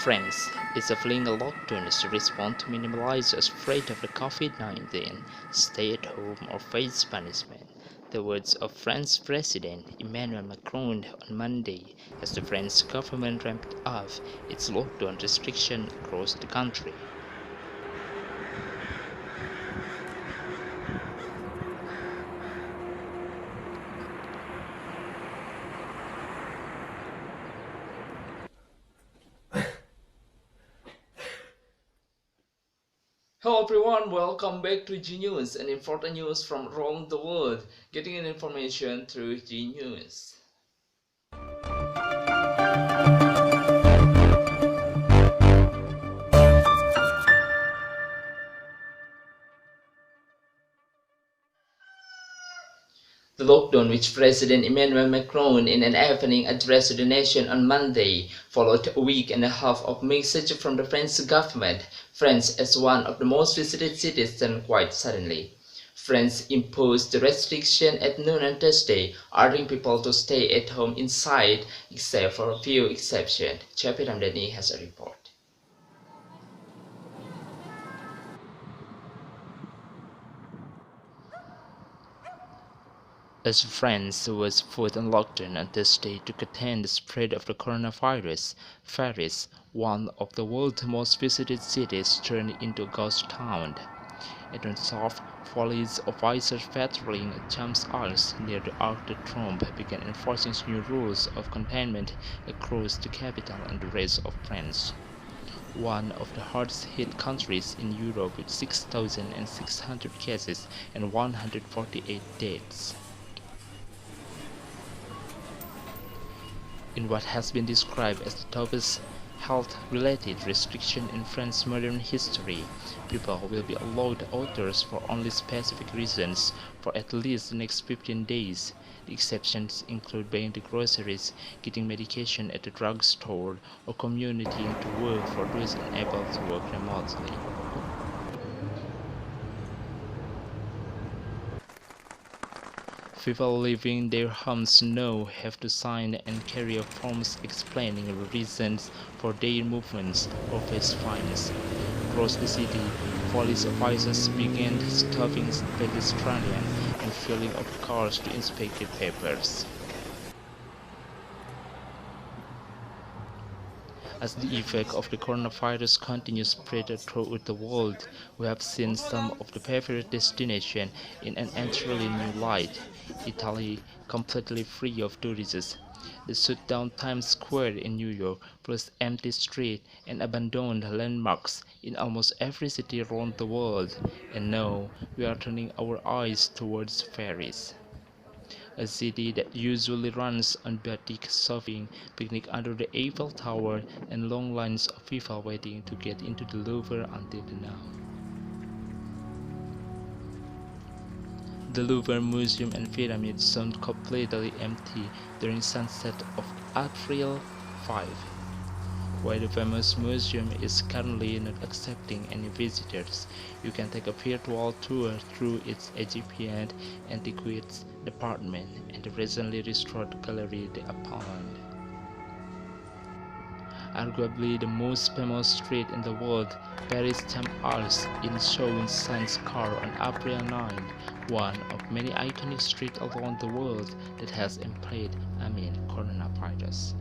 France is fleeing a lockdown to respond to minimize the spread of the COVID-19, stay at home or face punishment. The words of French President Emmanuel Macron on Monday as the French government ramped up its lockdown restriction across the country. Hello everyone, welcome back to G News and important news from around the world. Getting information through G News. The lockdown, which President Emmanuel Macron in an evening address to the nation on Monday, followed a week and a half of messages from the French government. France as one of the most visited cities turned quite suddenly. France imposed the restriction at noon on Thursday, urging people to stay at home inside, except for a few exceptions. Cepi Ramdani has a report. As France was put on lockdown on Thursday to contain the spread of the coronavirus, Paris, one of the world's most visited cities, turned into a ghost town. At soft police officers patrolling Champs Elysees near the Arc de Triomphe began enforcing new rules of containment across the capital and the rest of France, one of the hardest hit countries in Europe with 6,600 cases and 148 deaths. In what has been described as the toughest health-related restriction in France's modern history, people will be allowed outdoors for only specific reasons for at least the next 15 days. The exceptions include buying the groceries, getting medication at the drugstore, or commuting to work for those unable to work remotely. People leaving their homes now have to sign and carry forms explaining the reasons for their movements or face fines. Across the city, police officers began stopping pedestrians and filling up cars to inspect their papers. As the effect of the coronavirus continues to spread throughout the world, we have seen some of the favorite destinations in an entirely new light. Italy, completely free of tourists. The shut down Times Square in New York, plus empty streets and abandoned landmarks in almost every city around the world. And now we are turning our eyes towards Paris, a city that usually runs on boutique shopping, picnic under the Eiffel Tower, and long lines of people waiting to get into the Louvre until now. The Louvre Museum and Pyramids sound completely empty during sunset of April 5. While the famous museum is currently not accepting any visitors, you can take a virtual tour through its Egyptian antiquities department and the recently restored Gallery des Appalaches. Arguably the most famous street in the world, Paris Champs Elysees is showing signs car on April 9, one of many iconic streets around the world that has employed amid coronavirus.